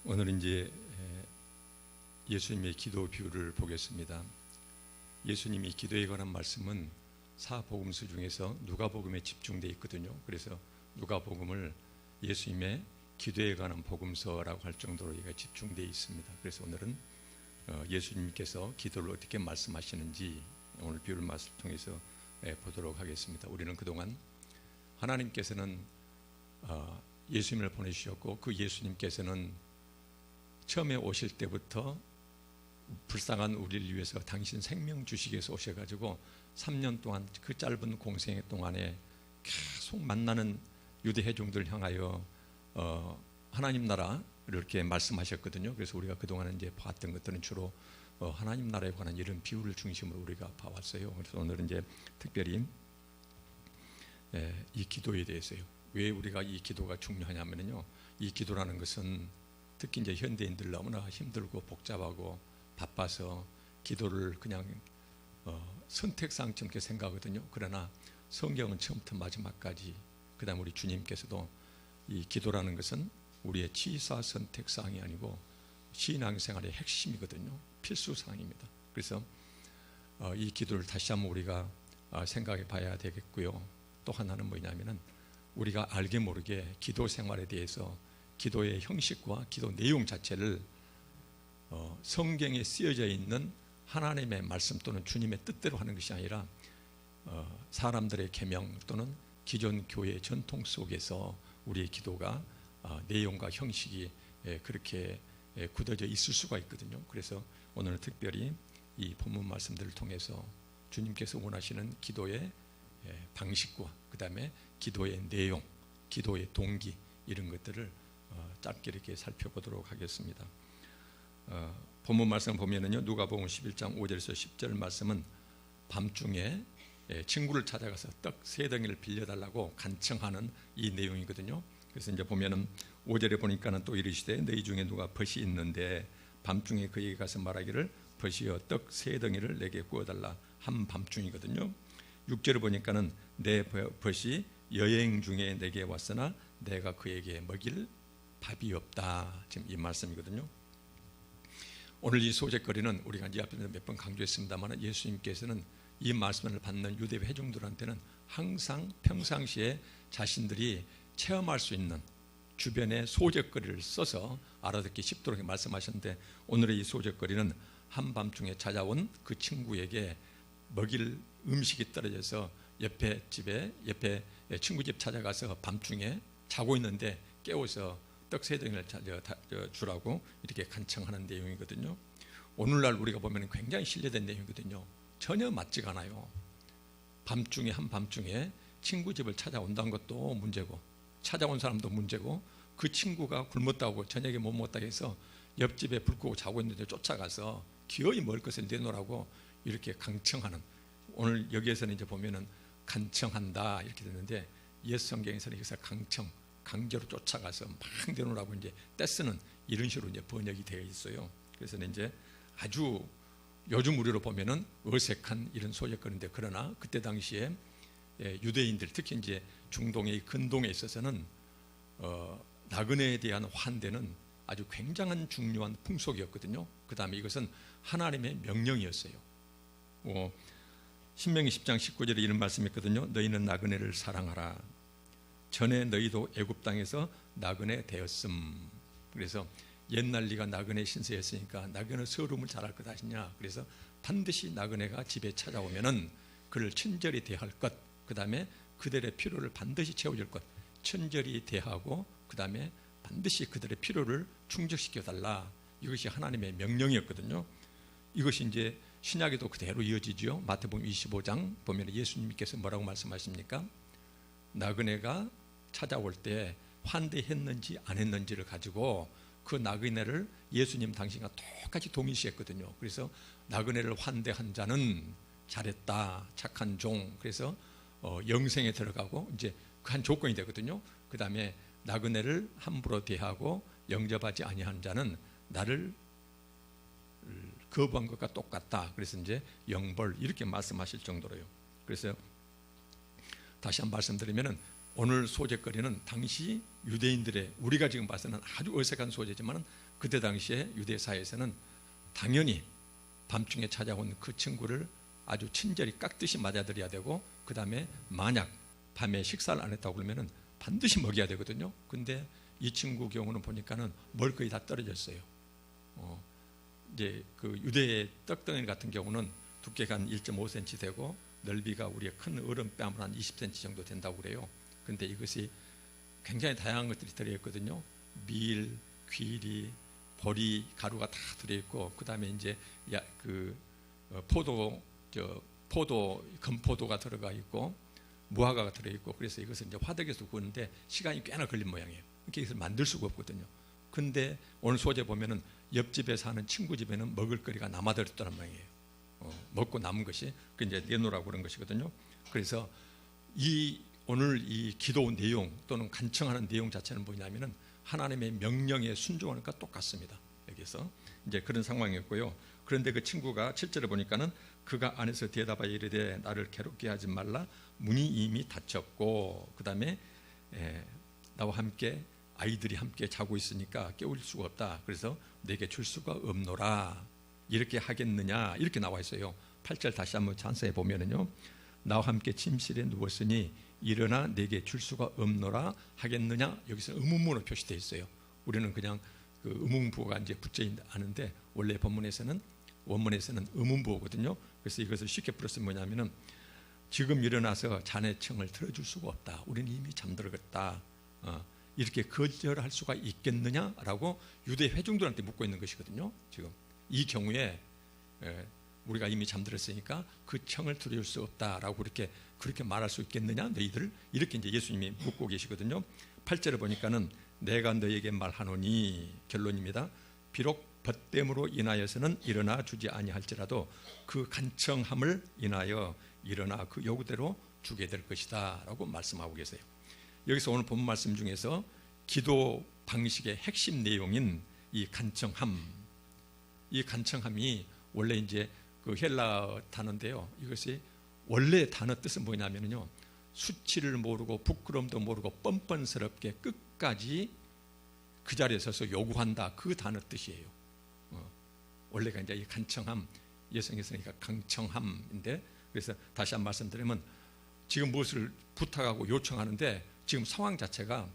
오늘은 이제 예수님의 기도 비유를 보겠습니다. 예수님이 기도에 관한 말씀은 사복음서 중에서 누가복음에 집중되어 있거든요. 그래서 누가복음을 예수님의 기도에 관한 복음서라고 할 정도로 이가 집중되어 있습니다. 그래서 오늘은 예수님께서 기도를 어떻게 말씀하시는지 오늘 비유를 말씀을 통해서 보도록 하겠습니다. 우리는 그동안 하나님께서는 예수님을 보내주셨고 그 예수님께서는 처음에 오실 때부터 불쌍한 우리를 위해서 당신 생명 주시기 위해서 오셔가지고 3년 동안 그 짧은 공생애 동안에 계속 만나는 유대 회중들을 향하여 하나님 나라를 이렇게 말씀하셨거든요. 그래서 우리가 그동안 이제 봤던 것들은 주로 하나님 나라에 관한 이런 비유를 중심으로 우리가 봐왔어요. 그래서 오늘은 이제 특별히 이 기도에 대해서요. 왜 우리가 이 기도가 중요하냐면요. 이 기도라는 것은 특히 이제 현대인들 너무나 힘들고 복잡하고 바빠서 기도를 그냥 선택사항처럼 이렇게 생각하거든요. 그러나 성경은 처음부터 마지막까지 그다음 우리 주님께서도 이 기도라는 것은 우리의 취사 선택사항이 아니고 신앙생활의 핵심이거든요. 필수사항입니다. 그래서 이 기도를 다시 한번 우리가 생각해 봐야 되겠고요. 또 하나는 뭐냐면은 우리가 알게 모르게 기도 생활에 대해서 기도의 형식과 기도 내용 자체를 성경에 쓰여져 있는 하나님의 말씀 또는 주님의 뜻대로 하는 것이 아니라 사람들의 계명 또는 기존 교회의 전통 속에서 우리의 기도가 내용과 형식이 그렇게 굳어져 있을 수가 있거든요. 그래서 오늘은 특별히 이 본문 말씀들을 통해서 주님께서 원하시는 기도의 방식과 그 다음에 기도의 내용, 기도의 동기 이런 것들을 짧게 이렇게 살펴보도록 하겠습니다. 본문 말씀 보면은요, 누가복음 11장 5절에서 10절 말씀은 밤중에 친구를 찾아가서 떡 3덩이를 빌려달라고 간청하는 이 내용이거든요. 그래서 이제 보면은 5절에 보니까는 또 이르시되 너희 중에 누가 벗이 있는데 밤중에 그에게 가서 말하기를 벗이여 떡 3덩이를 내게 구워달라 한 밤중이거든요. 6절을 보니까는 내 벗이 여행 중에 내게 왔으나 내가 그에게 먹일 밥이 없다. 지금 이 말씀이거든요. 오늘 이 소재거리는 우리가 이제 앞에서 몇 번 강조했습니다만 예수님께서는 이 말씀을 받는 유대 회중들한테는 항상 평상시에 자신들이 체험할 수 있는 주변의 소재거리를 써서 알아듣기 쉽도록 말씀하셨는데 오늘의 이 소재거리는 한밤중에 찾아온 그 친구에게 먹일 음식이 떨어져서 옆에 친구 집 찾아가서 밤중에 자고 있는데 깨워서 떡 3덩이를 주라고 이렇게 간청하는 내용이거든요. 오늘날 우리가 보면 굉장히 신뢰된 내용이거든요. 전혀 맞지가 않아요. 밤중에 한밤중에 친구 집을 찾아온다는 것도 문제고 찾아온 사람도 문제고 그 친구가 굶었다고 저녁에 못 먹었다고 해서 옆집에 불 끄고 자고 있는데 쫓아가서 기어이 먹을 것을 내놓으라고 이렇게 강청하는, 오늘 여기에서는 이제 보면은 간청한다 이렇게 됐는데 옛 성경에서는 여기서 강제로 쫓아가서 막 내놓으라고 이제 떼쓰는 이런 식으로 이제 번역이 되어 있어요. 그래서 이제 아주 요즘 우리로 보면은 어색한 이런 소재거리인데 그러나 그때 당시에 유대인들 특히 이제 중동의 근동에 있어서는 나그네에 대한 환대는 아주 굉장한 중요한 풍속이었거든요. 그 다음에 이것은 하나님의 명령이었어요. 신명기 10장 19절에 이런 말씀이 있거든요. 너희는 나그네를 사랑하라. 전에 너희도 애굽 땅에서 나그네 되었음. 그래서 옛날 네가 나그네 신세였으니까 나그네 서름을 잘할 것 아니냐. 그래서 반드시 나그네가 집에 찾아오면은 그를 친절히 대할 것, 그 다음에 그들의 필요를 반드시 채워줄 것, 친절히 대하고 그 다음에 반드시 그들의 필요를 충족시켜달라. 이것이 하나님의 명령이었거든요. 이것이 이제 신약에도 그대로 이어지죠. 마태복음 25장 보면 예수님께서 뭐라고 말씀하십니까? 나그네가 찾아올 때 환대했는지 안 했는지를 가지고 그 나그네를 예수님 당신과 똑같이 동일시했거든요. 그래서 나그네를 환대한 자는 잘했다, 착한 종. 그래서 영생에 들어가고 이제 그 한 조건이 되거든요. 그 다음에 나그네를 함부로 대하고 영접하지 아니한 자는 나를 거부한 것과 똑같다. 그래서 이제 영벌 이렇게 말씀하실 정도로요. 그래서 다시 한번 말씀드리면은 오늘 소재거리는 당시 유대인들의, 우리가 지금 봐서는 아주 어색한 소재지만 그때 당시에 유대 사회에서는 당연히 밤중에 찾아온 그 친구를 아주 친절히 깍듯이 맞아들여야 되고, 그 다음에 만약 밤에 식사를 안 했다고 그러면 반드시 먹여야 되거든요. 근데 이 친구 경우는 보니까는 먹을 거의 다 떨어졌어요. 이제 그 유대의 떡덩이 같은 경우는 두께가 한 1.5cm 되고 넓이가 우리의 큰 어른뺨으로 한 20cm 정도 된다고 그래요. 근데 이것이 굉장히 다양한 것들이 들어있거든요. 밀, 귀리, 보리, 가루가 다 들어있고, 그 다음에 이제 건포도가 들어가 있고, 무화과가 들어있고, 그래서 이것을 이제 화덕에서 구우는데 시간이 꽤나 걸린 모양이에요. 이렇게 이것을 만들 수가 없거든요. 근데 오늘 소재 보면은 옆집에 사는 친구 집에는 먹을거리가 남아들었다는 모양이에요. 먹고 남은 것이 그 이제 내놓으라고 그런 것이거든요. 그래서 오늘 이 기도 내용 또는 간청하는 내용 자체는 뭐냐면은 하나님의 명령에 순종하는 것과 똑같습니다. 여기서 이제 그런 상황이었고요. 그런데 그 친구가 7절에 보니까는 그가 안에서 대답하여 이르되 나를 괴롭게 하지 말라. 문이 이미 닫혔고, 그 다음에 나와 함께 아이들이 함께 자고 있으니까 깨울 수가 없다. 그래서 내게 줄 수가 없노라. 이렇게 하겠느냐, 이렇게 나와 있어요. 8절 다시 한번 찬사해 보면은요, 나와 함께 침실에 누웠으니 일어나 내게 줄 수가 없노라 하겠느냐. 여기서 의문문으로 표시되어 있어요. 우리는 그냥 그 의문부호가 이제 붙여 있는데 원래 원문에서는 의문부호거든요. 그래서 이것을 쉽게 풀었으면 뭐냐면은 지금 일어나서 자네 청을 들어줄 수가 없다. 우리는 이미 잠들었다. 이렇게 거절할 수가 있겠느냐라고 유대 회중들한테 묻고 있는 것이거든요. 지금 이 경우에 우리가 이미 잠들었으니까 그 청을 들어줄 수 없다라고 그렇게 말할 수 있겠느냐 너희들, 이렇게 이제 예수님이 묻고 계시거든요. 8절에 보니까는 내가 너에게 말하노니, 결론입니다. 비록 벗됨으로 인하여서는 일어나 주지 아니할지라도 그 간청함을 인하여 일어나 그 요구대로 주게 될 것이다 라고 말씀하고 계세요. 여기서 오늘 본 말씀 중에서 기도 방식의 핵심 내용인 이 간청함, 이 간청함이 원래 이제 그 헬라 단어인데요. 이것이 원래 단어 뜻은 뭐냐면요, 수치를 모르고 부끄럼도 모르고 뻔뻔스럽게 끝까지 그 자리에 서서 요구한다, 그 단어 뜻이에요. 원래가 이제 이 간청함, 예성에서니까 강청함인데, 그래서 다시 한 말씀드리면 지금 무엇을 부탁하고 요청하는데 지금 상황 자체가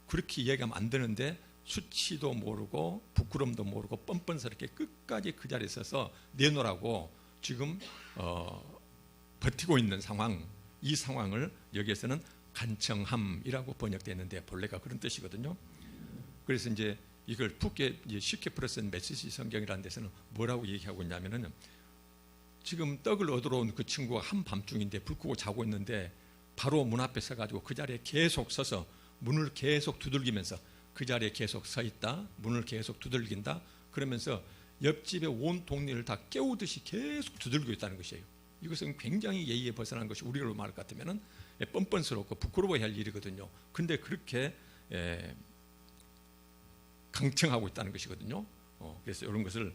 그렇게 얘기하면 안 되는데 수치도 모르고 부끄럼도 모르고 뻔뻔스럽게 끝까지 그 자리에 서서 내놓으라고 지금 버티고 있는 상황, 이 상황을 여기에서는 간청함이라고 번역되어 있는데 본래가 그런 뜻이거든요. 그래서 이제 이걸 쉽게 풀어쓴 메시지 성경이라는 데서는 뭐라고 얘기하고 있냐면은, 지금 떡을 얻으러 온 그 친구가 한밤중인데 불 끄고 자고 있는데 바로 문 앞에 서가지고 그 자리에 계속 서서 문을 계속 두들기면서 그 자리에 계속 서 있다, 문을 계속 두들긴다, 그러면서 옆집의 온 동네를 다 깨우듯이 계속 두들기고 있다는 것이에요. 이것은 굉장히 예의에 벗어난 것이 우리로 말할 것 같으면 뻔뻔스럽고 부끄러워야 할 일이거든요. 근데 그렇게 강청하고 있다는 것이거든요. 그래서 이런 것을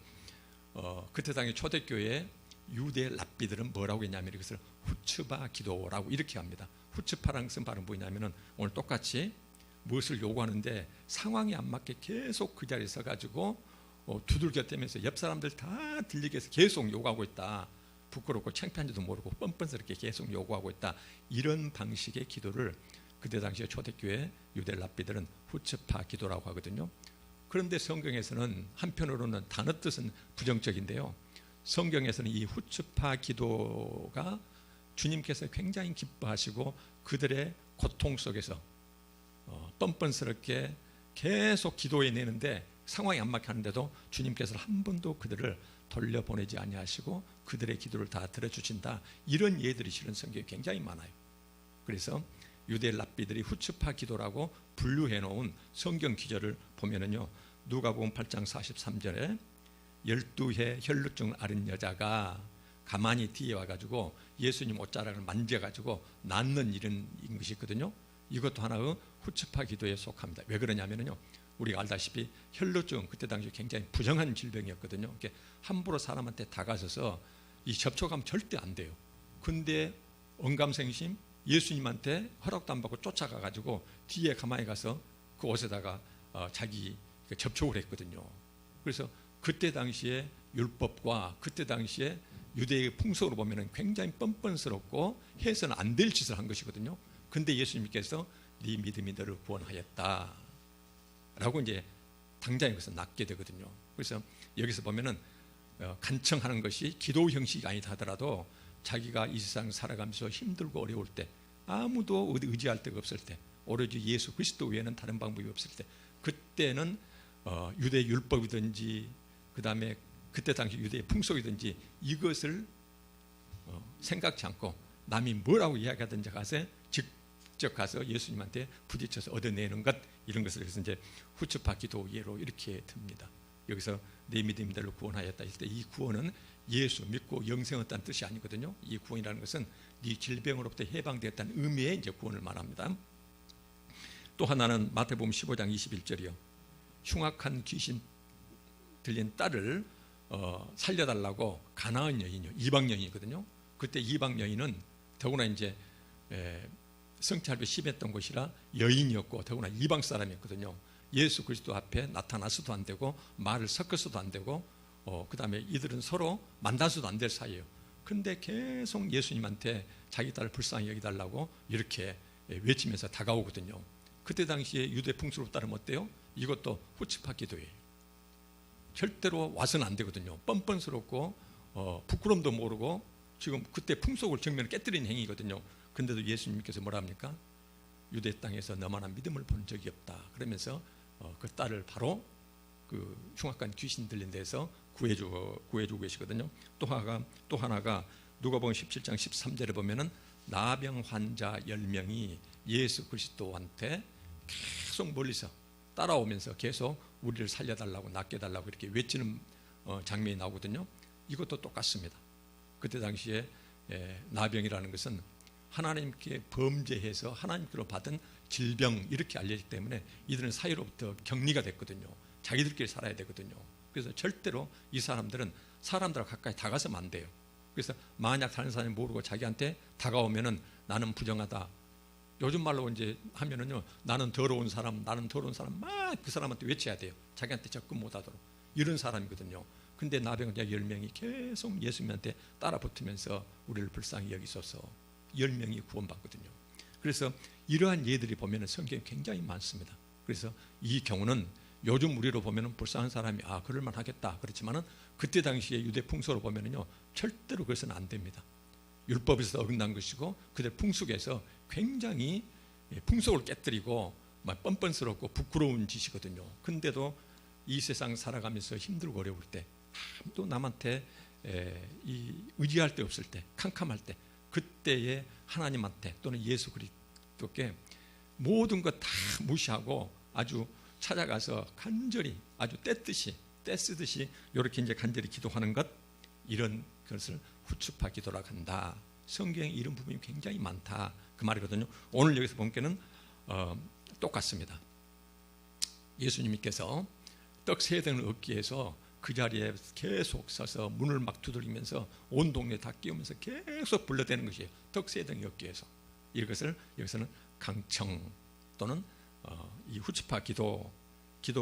그때 당시 초대교회 유대 랍비들은 뭐라고 했냐면 이것을 후츠바 기도라고 이렇게 합니다. 후츠파랑 쓴 발음 뭐냐면은 오늘 똑같이 무엇을 요구하는데 상황이 안 맞게 계속 그 자리에 서가지고 두들겨대면서 옆 사람들 다 들리게 해서 계속 요구하고 있다. 부끄럽고 창피한지도 모르고 뻔뻔스럽게 계속 요구하고 있다. 이런 방식의 기도를 그때 당시에 초대교회 유대 랍비들은 후츠파 기도라고 하거든요. 그런데 성경에서는 한편으로는 단어 뜻은 부정적인데요, 성경에서는 이 후츠파 기도가 주님께서 굉장히 기뻐하시고 그들의 고통 속에서 뻔뻔스럽게 계속 기도해 내는데 상황이 안 맞게 하는데도 주님께서 한 번도 그들을 돌려보내지 아니하시고 그들의 기도를 다 들어주신다. 이런 예들이 실은 성경에 굉장히 많아요. 그래서 유대 랍비들이 후츠파 기도라고 분류해 놓은 성경 기절을 보면은요, 누가복음 8장 43절에 12해 혈루증 앓은 여자가 가만히 뒤에 와가지고 예수님 옷자락을 만져가지고 낫는 이런 것이 있거든요. 이것도 하나의 후츠파 기도에 속합니다. 왜 그러냐면요, 우리가 알다시피 혈루증 그때 당시 굉장히 부정한 질병이었거든요. 이렇게 함부로 사람한테 다가서서 이 접촉하면 절대 안 돼요. 근데 언감생심, 예수님한테 허락도 안 받고 쫓아가 가지고 뒤에 가만히 가서 그 옷에다가 자기 접촉을 했거든요. 그래서 그때 당시에 율법과 그때 당시에 유대의 풍속으로 보면 굉장히 뻔뻔스럽고 해서는 안 될 짓을 한 것이거든요. 근데 예수님께서 네 믿음이 너를 구원하였다 라고 이제 당장 여기서 낫게 되거든요. 그래서 여기서 보면은 간청하는 것이 기도 형식이 아니다 하더라도 자기가 이 세상 살아가면서 힘들고 어려울 때, 아무도 의지할 데가 없을 때, 오로지 예수 그리스도 외에는 다른 방법이 없을 때, 그때는 유대 율법이든지 그 다음에 그때 당시 유대의 풍속이든지 이것을 생각지 않고 남이 뭐라고 이야기하든지 가서 직접 가서 예수님한테 부딪혀서 얻어내는 것, 이런 것을 그래서 이제 후츠파 기도 예로 이렇게 듭니다. 여기서 내 믿음이 너를 구원하였다 할 때 이 구원은 예수 믿고 영생 얻다는 뜻이 아니거든요. 이 구원이라는 것은 네 질병으로부터 해방되었다는 의미의 이제 구원을 말합니다. 또 하나는 마태복음 15장 21절이요. 흉악한 귀신 들린 딸을 살려달라고 가나안 여인이요, 이방 여인이거든요. 그때 이방 여인은 더구나 이제 성찰비 심했던 곳이라 여인이었고 더구나 이방 사람이었거든요. 예수 그리스도 앞에 나타나서도 안 되고 말을 섞어서도 안 되고 그 다음에 이들은 서로 만나서도 안 될 사이예요. 근데 계속 예수님한테 자기 딸을 불쌍히 여기달라고 이렇게 외치면서 다가오거든요. 그때 당시에 유대 풍습으로 따르면 어때요? 이것도 후츠파 기도예요. 절대로 와서는 안 되거든요. 뻔뻔스럽고 부끄럼도 모르고 지금 그때 풍속을 정면에 깨뜨리는 행위거든요. 근데도 예수님께서 뭐라 합니까? 유대 땅에서 너만한 믿음을 본 적이 없다 그러면서 그 딸을 바로 그 흉악한 귀신 들린 데서 구해주고 계시거든요. 또 하나가 누가복음 17장 13절에 보면은 나병 환자 10명이 예수 그리스도한테 계속 멀리서 따라오면서 계속 우리를 살려달라고 낫게 달라고 이렇게 외치는 장면이 나오거든요. 이것도 똑같습니다. 그때 당시에 나병이라는 것은 하나님께 범죄해서 하나님께로 받은 질병 이렇게 알려지기 때문에 이들은 사이로부터 격리가 됐거든요. 자기들끼리 살아야 되거든요. 그래서 절대로 이 사람들은 사람들하고 가까이 다가서면 안 돼요. 그래서 만약 다른 사람이 모르고 자기한테 다가오면은 나는 부정하다. 요즘 말로 이제 하면은요, 나는 더러운 사람 막 그 사람한테 외쳐야 돼요. 자기한테 접근 못하도록. 이런 사람이거든요. 근데 나병자 10명이 계속 예수님한테 따라 붙으면서 우리를 불쌍히 여기소서 10명이 구원받거든요. 그래서 이러한 예들이 보면은 성경에 굉장히 많습니다. 그래서 이 경우는 요즘 우리로 보면은 불쌍한 사람이 그럴만 하겠다 그렇지만은 그때 당시에 유대 풍속으로 보면은요, 절대로 그래서는 안 됩니다. 율법에서 어긋난 것이고 그들 풍속에서 굉장히 풍속을 깨뜨리고 막 뻔뻔스럽고 부끄러운 짓이거든요. 근데도 이 세상 살아가면서 힘들고 어려울 때, 또 남한테 의지할 데 없을 때, 캄캄할 때, 그때에 하나님한테 또는 예수 그리스도께 모든 것 다 무시하고 아주 찾아가서 간절히 아주 때 쓰듯이 이렇게 이제 간절히 기도하는 것, 이런 것을 후츠파 기도라고 한다. 성경에 이런 부분이 굉장히 많다 그 말이거든요. 오늘 여기서 본 게는 똑같습니다. 예수님께서 떡 3등을 얻기 위해서 그 자리에 계속 서서 문을 막 두드리면서 온 동네 다 깨우면서 계속 불러대는 것이에요. 떡 3등이 얻기 위해서. 이것을 여기서는 강청 또는 이 후츠파 기도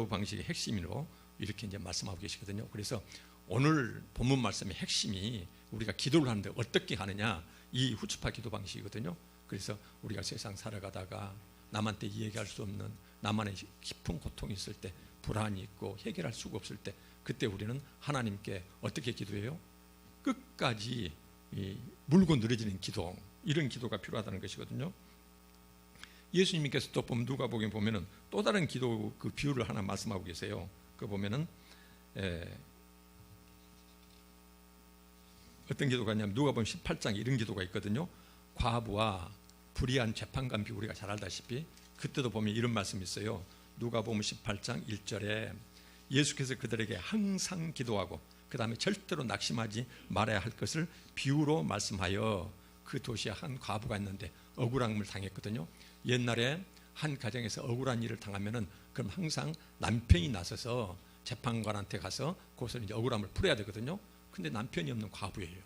방식의 핵심으로 이렇게 이제 말씀하고 계시거든요. 그래서 오늘 본문 말씀의 핵심이 우리가 기도를 하는데 어떻게 하느냐, 이 후츠파 기도 방식이거든요. 그래서 우리가 세상 살아가다가 남한테 이야기할 수 없는 나만의 깊은 고통이 있을 때, 불안이 있고 해결할 수가 없을 때, 그때 우리는 하나님께 어떻게 기도해요? 끝까지 물고 늘어지는 기도, 이런 기도가 필요하다는 것이거든요. 예수님께서 또 보면 누가복음에 보면은 또 다른 기도 그 비유를 하나 말씀하고 계세요. 그 보면은 어떤 기도가 있냐면 누가복음 18장에 이런 기도가 있거든요. 과부와 불의한 재판관 비유, 우리가 잘 알다시피 그때도 보면 이런 말씀이 있어요. 누가복음 18장 1절에 예수께서 그들에게 항상 기도하고 그 다음에 절대로 낙심하지 말아야 할 것을 비유로 말씀하여, 그 도시에 한 과부가 있는데 억울함을 당했거든요. 옛날에 한 가정에서 억울한 일을 당하면은 그럼 항상 남편이 나서서 재판관한테 가서 그것을 이제 억울함을 풀어야 되거든요. 근데 남편이 없는 과부예요.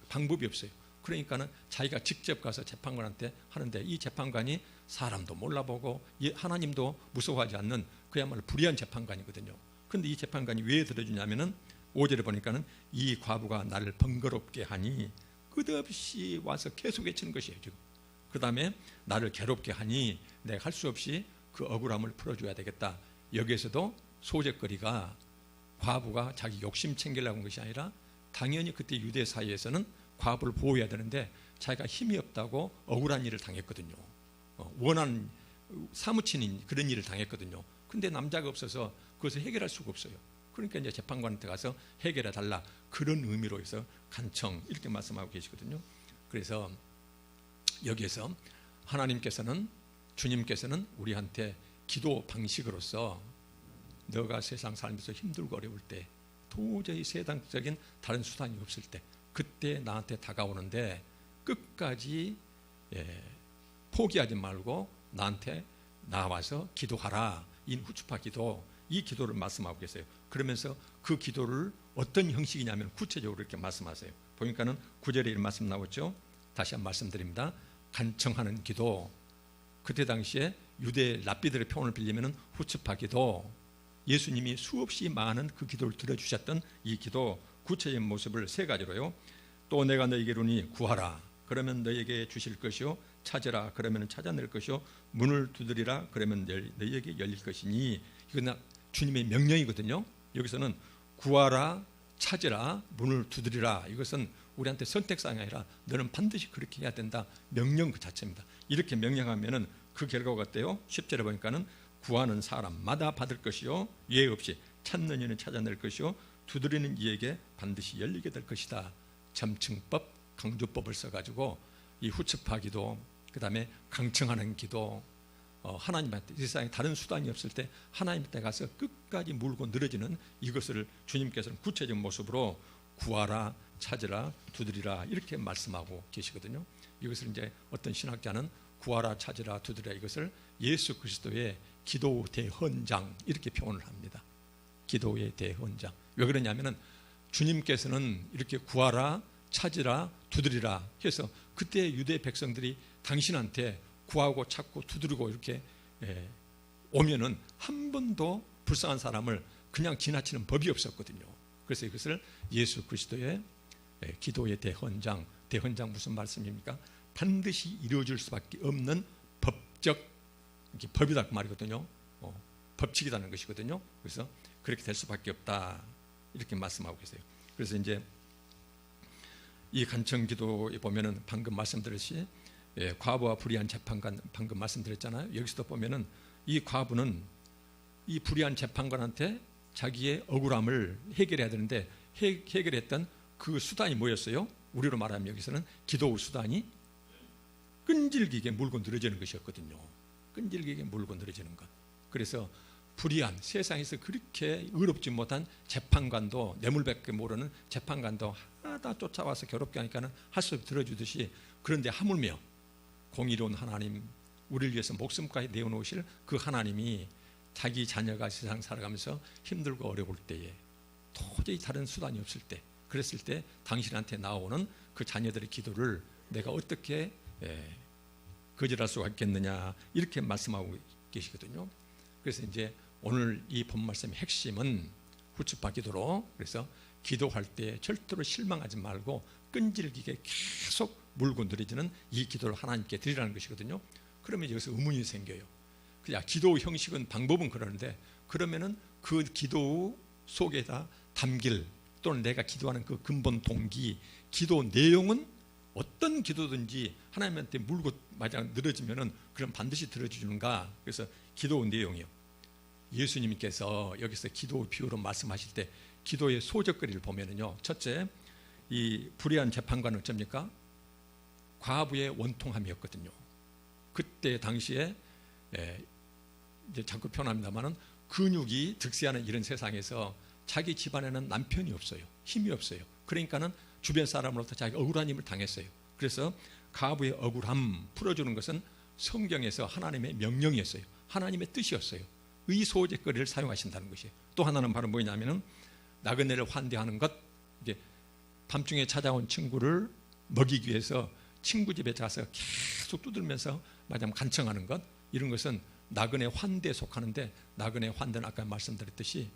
방법이 없어요. 그러니까는 자기가 직접 가서 재판관한테 하는데, 이 재판관이 사람도 몰라보고 하나님도 무서워하지 않는 그야말로 불의한 재판관이거든요. 그런데 이 재판관이 왜 들어주냐면은 5절에 보니까는 이 과부가 나를 번거롭게 하니, 끝없이 와서 계속 외치는 것이에요 지금. 그 다음에 나를 괴롭게 하니 내가 할 수 없이 그 억울함을 풀어줘야 되겠다. 여기에서도 소재거리가 과부가 자기 욕심 챙기려고 한 것이 아니라, 당연히 그때 유대 사회에서는 과부를 보호해야 되는데 자기가 힘이 없다고 억울한 일을 당했거든요. 원한 사무치는 그런 일을 당했거든요. 근데 남자가 없어서 그것을 해결할 수가 없어요. 그러니까 이제 재판관한테 가서 해결해 달라, 그런 의미로 해서 간청 이렇게 말씀하고 계시거든요. 그래서 여기에서 하나님께서는, 주님께서는 우리한테 기도 방식으로서 너가 세상 살면서 힘들고 어려울 때, 도저히 세상적인 다른 수단이 없을 때, 그때 나한테 다가오는데 끝까지 포기하지 말고 나한테 나와서 기도하라. 이 후추파 기도, 이 기도를 말씀하고 계세요. 그러면서 그 기도를 어떤 형식이냐면 구체적으로 이렇게 말씀하세요. 보니까는 9절에 이런 말씀 나왔죠. 다시 한번 말씀드립니다. 간청하는 기도. 그때 당시에 유대 랍비들의 표현을 빌리면은 후츠파 기도, 예수님이 수없이 많은 그 기도를 들어주셨던 이 기도 구체적인 모습을 세 가지로요. 또 내가 너에게 이르니 구하라, 그러면 너에게 주실 것이요, 찾으라, 그러면 찾아낼 것이요, 문을 두드리라, 그러면 너에게 열릴 것이니. 이건 주님의 명령이거든요. 여기서는 구하라, 찾으라, 문을 두드리라, 이것은 우리한테 선택사항이 아니라 너는 반드시 그렇게 해야 된다, 명령 그 자체입니다. 이렇게 명령하면은 그 결과가 어때요? 10절에 보니까는 구하는 사람마다 받을 것이요, 예외 없이 찾는 이는 찾아낼 것이요, 두드리는 이에게 반드시 열리게 될 것이다. 점층법, 강조법을 써가지고 이 후츠파 기도, 그 다음에 강청하는 기도, 하나님한테, 세상에 다른 수단이 없을 때 하나님한테 가서 끝까지 물고 늘어지는 이것을 주님께서는 구체적인 모습으로 구하라, 찾으라, 두드리라 이렇게 말씀하고 계시거든요. 이것을 이제 어떤 신학자는 구하라, 찾으라, 두드리라, 이것을 예수 그리스도의 기도 대헌장 이렇게 표현을 합니다. 기도의 대헌장. 왜 그러냐면은 주님께서는 이렇게 구하라, 찾으라, 두드리라 해서 그때 유대 백성들이 당신한테 구하고 찾고 두드리고 이렇게 오면은 한 번도 불쌍한 사람을 그냥 지나치는 법이 없었거든요. 그래서 이것을 예수 그리스도의 기도의 대헌장, 대헌장 무슨 말씀입니까? 반드시 이루어질 수밖에 없는 법적 법이다 그 말이거든요. 법칙이라는 것이거든요. 그래서 그렇게 될 수밖에 없다 이렇게 말씀하고 계세요. 그래서 이제 이 간청 기도에 보면은 방금 말씀드렸듯이 과부와 불의한 재판관 방금 말씀드렸잖아요. 여기서도 보면은 이 과부는 이 불의한 재판관한테 자기의 억울함을 해결해야 되는데 해결했던 그 수단이 뭐였어요? 우리로 말하면 여기서는 기도 수단이 끈질기게 물고 늘어지는 것이었거든요. 끈질기게 물고 늘어지는 것. 그래서 불의한, 세상에서 그렇게 의롭지 못한 재판관도, 뇌물밖에 모르는 재판관도 하나다 쫓아와서 괴롭게 하니까는 할 수 없이 들어주듯이, 그런데 하물며 공의로운 하나님, 우리를 위해서 목숨까지 내어놓으실 그 하나님이 자기 자녀가 세상 살아가면서 힘들고 어려울 때에 도저히 다른 수단이 없을 때, 그랬을 때 당신한테 나오는 그 자녀들의 기도를 내가 어떻게 거절할 수가 있겠느냐 이렇게 말씀하고 계시거든요. 그래서 이제 오늘 이 본 말씀의 핵심은 후츠파 기도로, 그래서 기도할 때 절대로 실망하지 말고 끈질기게 계속 물고 늘어지는 이 기도를 하나님께 드리라는 것이거든요. 그러면 여기서 의문이 생겨요. 그냥 기도 형식은, 방법은 그러는데, 그러면은 그 기도 속에다 담길, 또는 내가 기도하는 그 근본 동기, 기도 내용은 어떤 기도든지 하나님한테 물고 마냥 늘어지면은 그럼 반드시 들어주는가? 그래서 기도 내용이요. 예수님께서 여기서 기도 비유로 말씀하실 때 기도의 소적거리를 보면은요, 첫째, 이 불의한 재판관은 어쩝니까? 과부의 원통함이었거든요. 그때 당시에 이제 자꾸 표현합니다만은 근육이 득세하는 이런 세상에서 자기 집안에는 남편이 없어요. 힘이 없어요. 그러니까는 주변 사람으로부터 자기 억울한 힘을 당했어요. 그래서 과부의 억울함 풀어주는 것은 성경에서 하나님의 명령이었어요. 하나님의 뜻이었어요. 의 소재거리를 사용하신다는 것이에요. 또 하나는 바로 뭐냐면은 나그네를 환대하는 것. 이제 밤중에 찾아온 친구를 먹이기 위해서 친구 집에 가서 계속 두들면서 말하자면 간청하는 것, 이런 것은 나그네 환대에 속하는데, 나그네 환대는 아까 말씀드렸듯이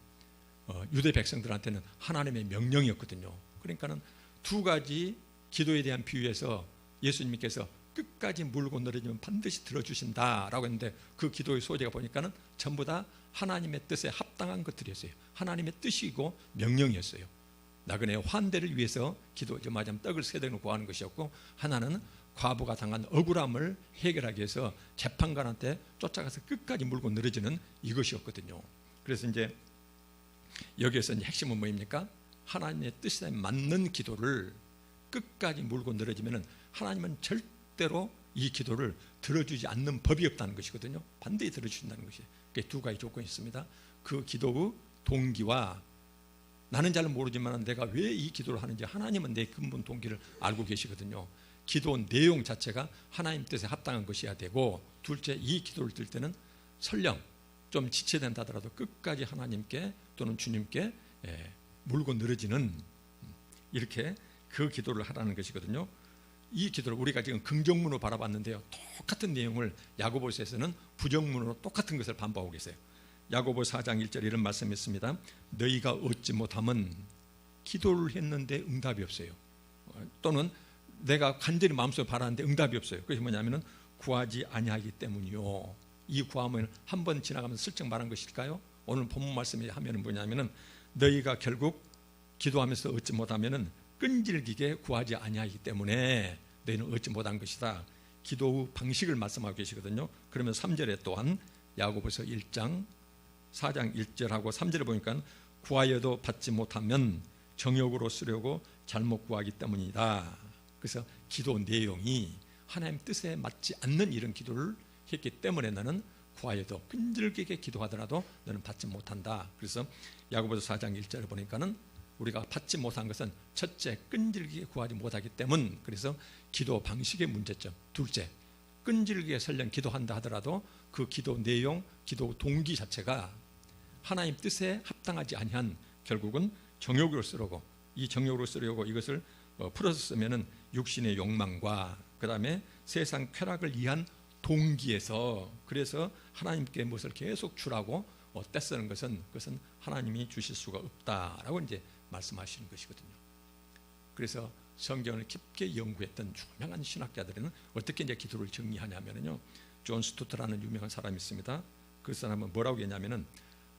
유대 백성들한테는 하나님의 명령이었거든요. 그러니까는 두 가지 기도에 대한 비유에서 예수님께서 끝까지 물고 늘어지면 반드시 들어주신다라고 했는데, 그 기도의 소재가 보니까는 전부 다 하나님의 뜻에 합당한 것들이었어요. 하나님의 뜻이고 명령이었어요. 나그네 환대를 위해서 기도, 말하자면 떡을 3등을 구하는 것이었고, 하나는 과부가 당한 억울함을 해결하기 위해서 재판관한테 쫓아가서 끝까지 물고 늘어지는 이것이었거든요. 그래서 이제 여기에서 이제 핵심은 뭐입니까? 하나님의 뜻에 맞는 기도를 끝까지 물고 늘어지면은 하나님은 절대로 이 기도를 들어주지 않는 법이 없다는 것이거든요. 반드시 들어주신다는 것이. 두 가지 조건이 있습니다. 그 기도의 동기와, 나는 잘 모르지만 내가 왜 이 기도를 하는지 하나님은 내 근본 동기를 알고 계시거든요. 기도 내용 자체가 하나님 뜻에 합당한 것이어야 되고, 둘째, 이 기도를 들 때는 설령 좀 지체된다 하더라도 끝까지 하나님께 또는 주님께 물고 늘어지는, 이렇게 그 기도를 하라는 것이거든요. 이 기도를 우리가 지금 긍정문으로 바라봤는데요, 똑같은 내용을 야고보서에서는 부정문으로 똑같은 것을 반복하고 계세요. 야고보 4장 1절에 이런 말씀이 있습니다. 너희가 얻지 못하면 기도를 했는데 응답이 없어요. 또는 내가 간절히 마음속에 바라는데 응답이 없어요. 그것이 뭐냐면은 구하지 아니하기 때문이요. 이 구함을 한번 지나가면서 슬쩍 말한 것일까요? 오늘 본문 말씀에 하면은 뭐냐면은 너희가 결국 기도하면서 얻지 못하면은 끈질기게 구하지 아니하기 때문에 너희는 얻지 못한 것이다. 기도의 방식을 말씀하고 계시거든요. 그러면 3절에 또한 야고보서 1장 4장 1절하고 3절에 보니까 구하여도 받지 못하면 정욕으로 쓰려고 잘못 구하기 때문이다. 그래서 기도 내용이 하나님 뜻에 맞지 않는 이런 기도를 했기 때문에 너는 구하여도 끈질기게 기도하더라도 너는 받지 못한다. 그래서 야고보서 4장 1절에 보니까는 우리가 받지 못한 것은 첫째, 끈질기게 구하지 못하기 때문. 그래서 기도 방식의 문제점. 둘째, 끈질기게 설령 기도한다 하더라도 그 기도 내용, 기도 동기 자체가 하나님 뜻에 합당하지 아니한, 결국은 정욕으로 쓰려고, 이 정욕으로 쓰려고 이것을 풀어서 쓰면은 육신의 욕망과 그 다음에 세상 쾌락을 위한 동기에서, 그래서 하나님께 무엇을 계속 주라고 떼쓰는 것은, 그것은 하나님이 주실 수가 없다라고 이제 말씀하시는 것이거든요. 그래서 성경을 깊게 연구했던 유명한 신학자들은 어떻게 이제 기도를 정리하냐면요, 존 스투트라는 유명한 사람이 있습니다. 그 사람은 뭐라고 했냐면은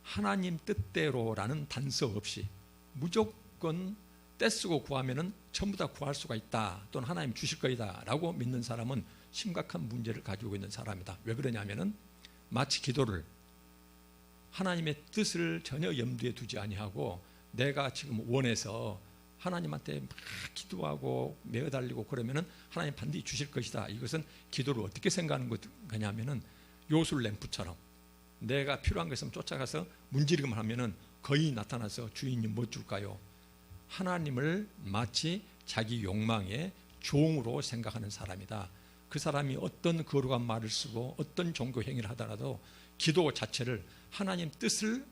하나님 뜻대로라는 단서 없이 무조건 떼쓰고 구하면은 전부 다 구할 수가 있다, 또는 하나님 주실 거이다 라고 믿는 사람은 심각한 문제를 가지고 있는 사람이다. 왜 그러냐면은 마치 기도를 하나님의 뜻을 전혀 염두에 두지 아니하고 내가 지금 원해서 하나님한테 막 기도하고 매어달리고 그러면은 하나님 반드시 주실 것이다. 이것은 기도를 어떻게 생각하는 거냐면은 요술 램프처럼 내가 필요한 거 있으면 쫓아가서 문지르기만 하면은 거인이 나타나서 주인님 뭐 줄까요? 하나님을 마치 자기 욕망의 종으로 생각하는 사람이다. 그 사람이 어떤 거룩한 말을 쓰고 어떤 종교 행위를 하더라도 기도 자체를 하나님 뜻을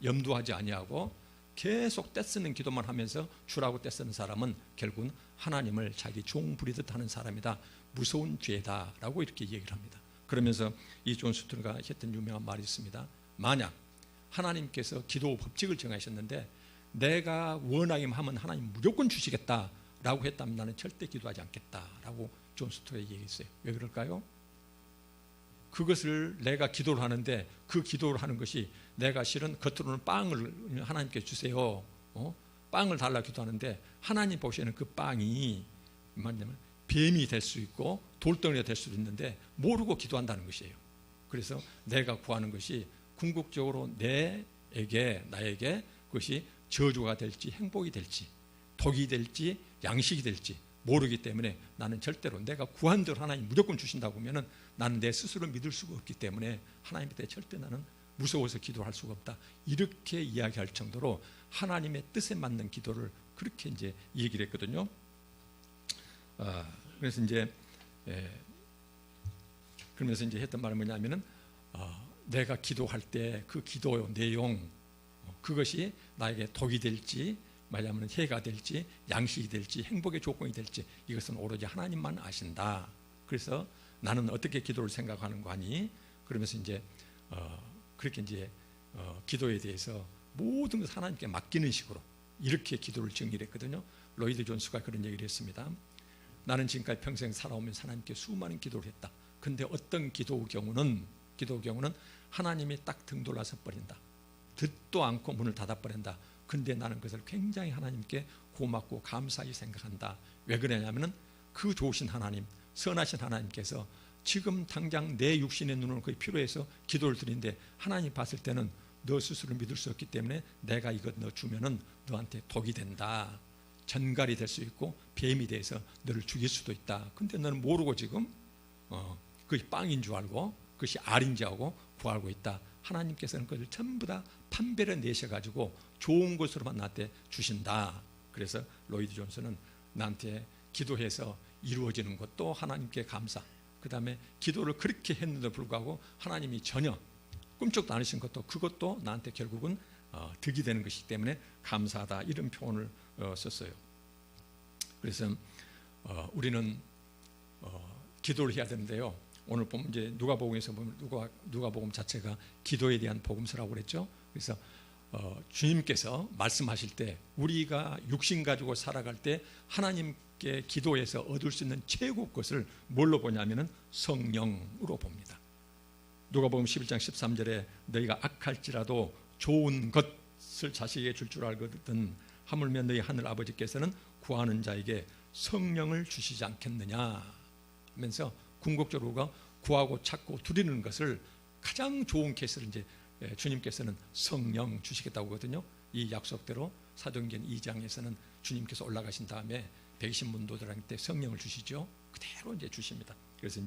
염두하지 아니하고 계속 떼쓰는 기도만 하면서 주라고 떼쓰는 사람은 결국은 하나님을 자기 종 부리듯 하는 사람이다. 무서운 죄다 라고 이렇게 얘기를 합니다. 그러면서 이 존 스투트가 했던 유명한 말이 있습니다. 만약 하나님께서 기도 법칙을 정하셨는데 내가 원하기만 하면 하나님 무조건 주시겠다라고 했다면 나는 절대 기도하지 않겠다라고 존 스투트가 얘기했어요. 왜 그럴까요? 그것을 내가 기도를 하는데 그 기도를 하는 것이 내가 실은 겉으로는 빵을 하나님께 주세요, 빵을 달라고 기도하는데 하나님 보시는 그 빵이 말하자면 뱀이 될 수 있고 돌덩이가 될 수도 있는데 모르고 기도한다는 것이에요. 그래서 내가 구하는 것이 궁극적으로 나에게 그것이 저주가 될지 행복이 될지 독이 될지 양식이 될지 모르기 때문에 나는 절대로 내가 구한 대로 하나님 무조건 주신다고 하면은 나는 내 스스로 믿을 수가 없기 때문에 하나님께 절대 나는 무서워서 기도할 수가 없다. 이렇게 이야기할 정도로 하나님의 뜻에 맞는 기도를 그렇게 이제 얘기를 했거든요. 그래서 이제 그러면서 이제 했던 말은 뭐냐면은 내가 기도할 때 그 기도 내용 그것이 나에게 독이 될지 말하자면 해가 될지 양식이 될지 행복의 조건이 될지 이것은 오로지 하나님만 아신다. 그래서 나는 어떻게 기도를 생각하는 거 아니? 그러면서 이제 그렇게 이제 기도에 대해서 모든 것을 하나님께 맡기는 식으로 이렇게 기도를 정의를 했거든요. 로이드 존스가 그런 얘기를 했습니다. 나는 지금까지 평생 살아오면서 하나님께 수많은 기도를 했다. 근데 어떤 기도 경우는 하나님이 딱 등 돌아서 버린다. 듣도 않고 문을 닫아버린다. 근데 나는 그것을 굉장히 하나님께 고맙고 감사히 생각한다. 왜 그러냐면은 그 좋으신 하나님, 선하신 하나님께서 지금 당장 내 육신의 눈을 거의 필요해서 기도를 드리는데 하나님 봤을 때는 너 스스로 믿을 수 없기 때문에 내가 이것 너 주면은 너한테 독이 된다. 전갈이 될 수 있고 뱀이 돼서 너를 죽일 수도 있다. 근데 너는 모르고 지금 그것이 빵인 줄 알고 그것이 알인 줄 알고 구하고 있다. 하나님께서는 그것을 전부 다 판별해 내셔가지고 좋은 것으로만 나한테 주신다. 그래서 로이드 존슨은 나한테 기도해서 이루어지는 것도 하나님께 감사. 그 다음에 기도를 그렇게 했는데도 불구하고 하나님이 전혀 꿈쩍도 않으신 것도 그것도 나한테 결국은 득이 되는 것이기 때문에 감사하다. 이런 표현을 썼어요. 그래서 우리는 기도를 해야 되는데요. 오늘 보면 이제 누가복음에서 보면 누가복음 자체가 기도에 대한 복음서라고 그랬죠. 그래서 주님께서 말씀하실 때 우리가 육신 가지고 살아갈 때 하나님께 기도해서 얻을 수 있는 최고 것을 뭘로 보냐면은 성령으로 봅니다. 누가복음 11장 13절에 너희가 악할지라도 좋은 것을 자식에게 줄 줄 알거든 하물며 너희 하늘 아버지께서는 구하는 자에게 성령을 주시지 않겠느냐 하면서 궁극적으로 구하고 찾고 두리는 것을 가장 좋은 케이스를 이제 주님께서는 성령 주시겠다고 하거든요. 이 약속대로 사도행전 2장에서는 주님께서 올라가신 다음에 120문도들한테 성령을 주시죠. 그대로 이제 주십니다. 그래서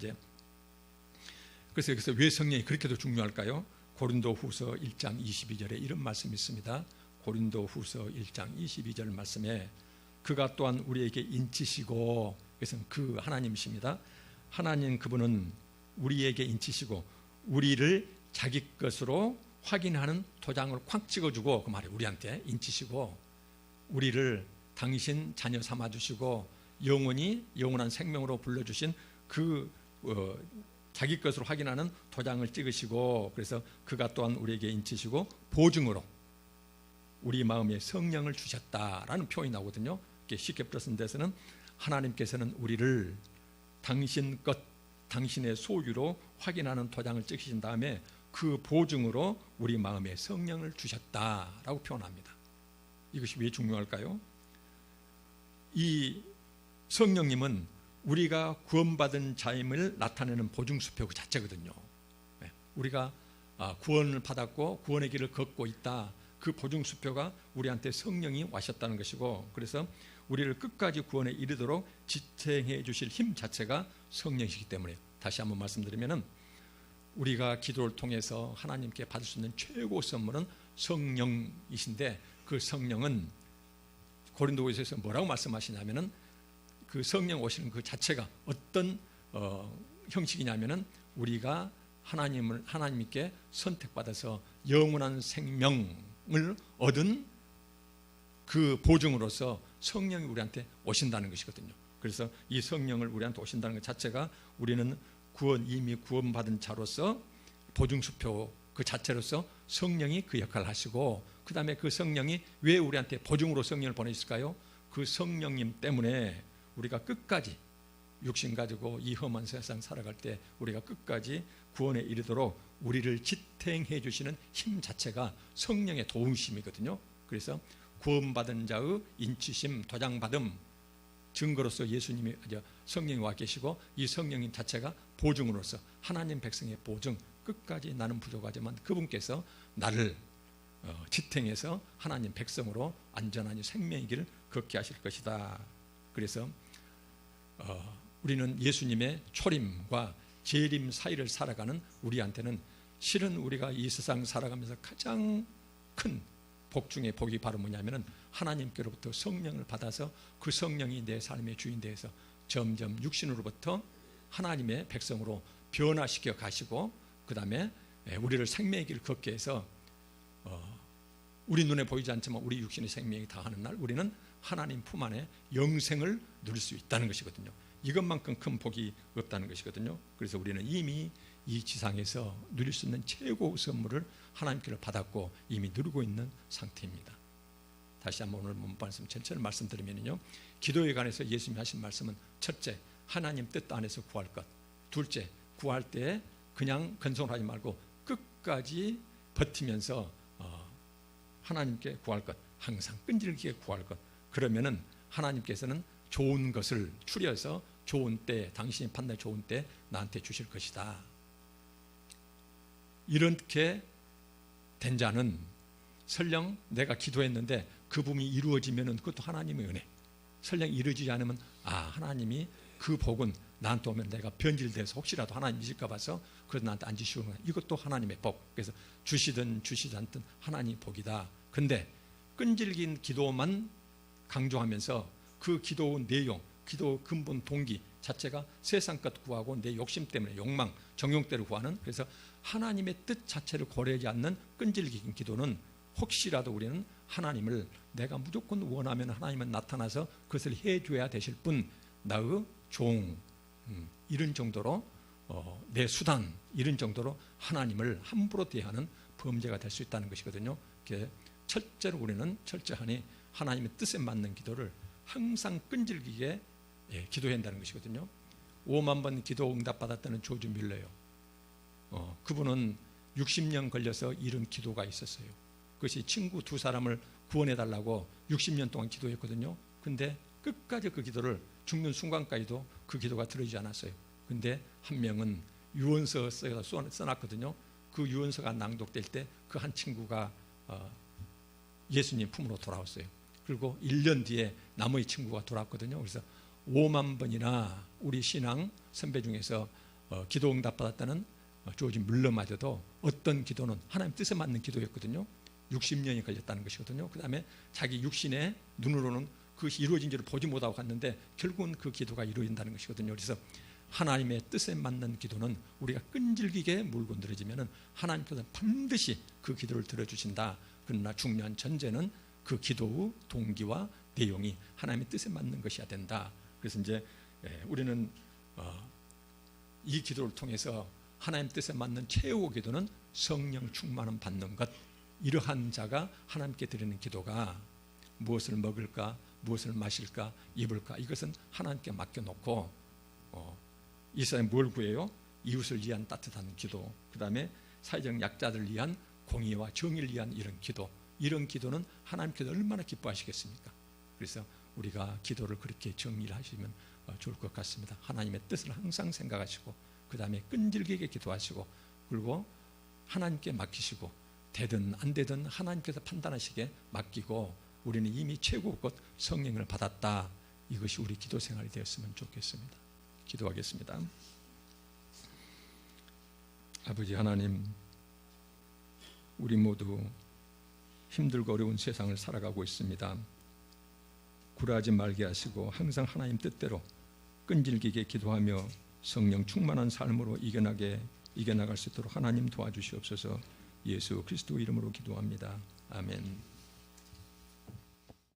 여기서 왜 성령이 그렇게도 중요할까요? 고린도후서 1장 22절에 이런 말씀이 있습니다. 고린도후서 1장 22절 말씀에 그가 또한 우리에게 인치시고, 그것은 그 하나님이십니다. 하나님 그분은 우리에게 인치시고 우리를 자기 것으로 확인하는 도장을 콱 찍어주고, 그 말에 우리한테 인치시고 우리를 당신 자녀 삼아주시고 영원한 생명으로 불러주신 그 자기 것으로 확인하는 도장을 찍으시고, 그래서 그가 또한 우리에게 인치시고 보증으로 우리 마음에 성령을 주셨다라는 표현이 나오거든요. 쉽게 풀어쓴 데서는 하나님께서는 우리를 당신 것, 당신의 소유로 확인하는 도장을 찍으신 다음에 그 보증으로 우리 마음에 성령을 주셨다라고 표현합니다. 이것이 왜 중요할까요? 이 성령님은 우리가 구원받은 자임을 나타내는 보증수표 그 자체거든요. 우리가 구원을 받았고 구원의 길을 걷고 있다. 그 보증수표가 우리한테 성령이 와셨다는 것이고, 그래서 우리를 끝까지 구원에 이르도록 지탱해 주실 힘 자체가 성령이시기 때문에, 다시 한번 말씀드리면은 우리가 기도를 통해서 하나님께 받을 수 있는 최고 선물은 성령이신데, 그 성령은 고린도후서에서 뭐라고 말씀하시냐면은 그 성령 오시는 그 자체가 어떤 형식이냐면은 우리가 하나님께 선택받아서 영원한 생명을 얻은 그 보증으로서 성령이 우리한테 오신다는 것이거든요. 그래서 이 성령을 우리한테 오신다는 것 자체가 우리는 이미 구원받은 자로서 보증수표 그 자체로서 성령이 그 역할을 하시고, 그 다음에 그 성령이 왜 우리한테 보증으로 성령을 보내셨을까요? 그 성령님 때문에 우리가 끝까지 육신 가지고 이 험한 세상 살아갈 때 우리가 끝까지 구원에 이르도록 우리를 지탱해 주시는 힘 자체가 성령의 도우심이거든요. 그래서 구원받은 자의 인치심, 도장받음 증거로서 예수님이 성령이 와 계시고, 이 성령님 자체가 보증으로서 하나님 백성의 보증, 끝까지 나는 부족하지만 그분께서 나를 지탱해서 하나님 백성으로 안전한 생명의 길을 걷게 하실 것이다. 그래서 우리는 예수님의 초림과 재림 사이를 살아가는 우리한테는 실은 우리가 이 세상 살아가면서 가장 큰 복 중에 복이 바로 뭐냐면은 하나님께로부터 성령을 받아서 그 성령이 내 삶의 주인 되어서 점점 육신으로부터 하나님의 백성으로 변화시켜 가시고, 그 다음에 우리를 생명의 길을 걷게 해서 우리 눈에 보이지 않지만 우리 육신의 생명이 다하는 날 우리는 하나님 품 안에 영생을 누릴 수 있다는 것이거든요. 이것만큼 큰 복이 없다는 것이거든요. 그래서 우리는 이미 이 지상에서 누릴 수 있는 최고 선물을 하나님께로 받았고 이미 누리고 있는 상태입니다. 다시 한번 오늘 본 말씀 전체를 말씀드리면요, 기도에 관해서 예수님이 하신 말씀은 첫째, 하나님 뜻 안에서 구할 것. 둘째, 구할 때 그냥 근손하지 말고 끝까지 버티면서 하나님께 구할 것, 항상 끈질기게 구할 것. 그러면은 하나님께서는 좋은 것을 추려서 좋은 때, 당신이 판단이 좋은 때 나한테 주실 것이다. 이렇게 된 자는 설령 내가 기도했는데 그 부분이 이루어지면은 그것도 하나님의 은혜. 설령 이루어지지 않으면 하나님이 그 복은 나한테 오면 내가 변질돼서 혹시라도 하나님 믿을까 봐서 그래서 나한테 안 주시는 거야. 이것도 하나님의 복. 그래서 주시든 주시지 않든 하나님의 복이다. 근데 끈질긴 기도만 강조하면서 그 기도 내용, 기도 근본 동기 자체가 세상 것 구하고 내 욕심 때문에 욕망, 정욕대로 구하는, 그래서 하나님의 뜻 자체를 고려하지 않는 끈질긴 기도는 혹시라도 우리는 하나님을 내가 무조건 원하면 하나님은 나타나서 그것을 해줘야 되실 뿐 나의 종 이런 정도로 내 수단 이런 정도로 하나님을 함부로 대하는 범죄가 될 수 있다는 것이거든요. 첫째로 우리는 철저하니 하나님의 뜻에 맞는 기도를 항상 끈질기게 기도해야 한다는 것이거든요. 5만 번 기도 응답받았다는 조지 밀러요. 그분은 60년 걸려서 이룬 기도가 있었어요. 그것이 친구 두 사람을 구원해달라고 60년 동안 기도했거든요. 근데 끝까지 그 기도를 죽는 순간까지도 그 기도가 들어지지 않았어요. 근데 한 명은 유언서 써놨거든요. 그 유언서가 낭독될 때 그 한 친구가 예수님 품으로 돌아왔어요. 그리고 1년 뒤에 나머지 친구가 돌아왔거든요. 그래서 5만 번이나 우리 신앙 선배 중에서 기도 응답 받았다는 조지 물러마저도 어떤 기도는 하나님 뜻에 맞는 기도였거든요. 60년이 걸렸다는 것이거든요. 그 다음에 자기 육신의 눈으로는 그것이 이루어진지를 보지 못하고 갔는데 결국은 그 기도가 이루어진다는 것이거든요. 그래서 하나님의 뜻에 맞는 기도는 우리가 끈질기게 물고 늘어지면 하나님께서 반드시 그 기도를 들어주신다. 그러나 중요한 전제는 그 기도의 동기와 내용이 하나님의 뜻에 맞는 것이어야 된다. 그래서 이제 우리는 이 기도를 통해서 하나님 뜻에 맞는 최고 기도는 성령 충만을 받는 것. 이러한 자가 하나님께 드리는 기도가 무엇을 먹을까, 무엇을 마실까, 입을까, 이것은 하나님께 맡겨놓고 이 사람이 뭘 구해요? 이웃을 위한 따뜻한 기도, 그 다음에 사회적 약자들을 위한 공의와 정의를 위한 이런 기도, 이런 기도는 하나님께서 얼마나 기뻐하시겠습니까? 그래서 우리가 기도를 그렇게 정리를 하시면 좋을 것 같습니다. 하나님의 뜻을 항상 생각하시고 그 다음에 끈질기게 기도하시고 그리고 하나님께 맡기시고 되든 안 되든 하나님께서 판단하시게 맡기고 우리는 이미 최고 것 성령을 받았다. 이것이 우리 기도 생활이 되었으면 좋겠습니다. 기도하겠습니다. 아버지 하나님, 우리 모두 힘들고 어려운 세상을 살아가고 있습니다. 굴하지 말게 하시고 항상 하나님 뜻대로 끈질기게 기도하며 성령 충만한 삶으로 이겨나갈 수 있도록 하나님 도와주시옵소서. 예수 그리스도 이름으로 기도합니다. 아멘.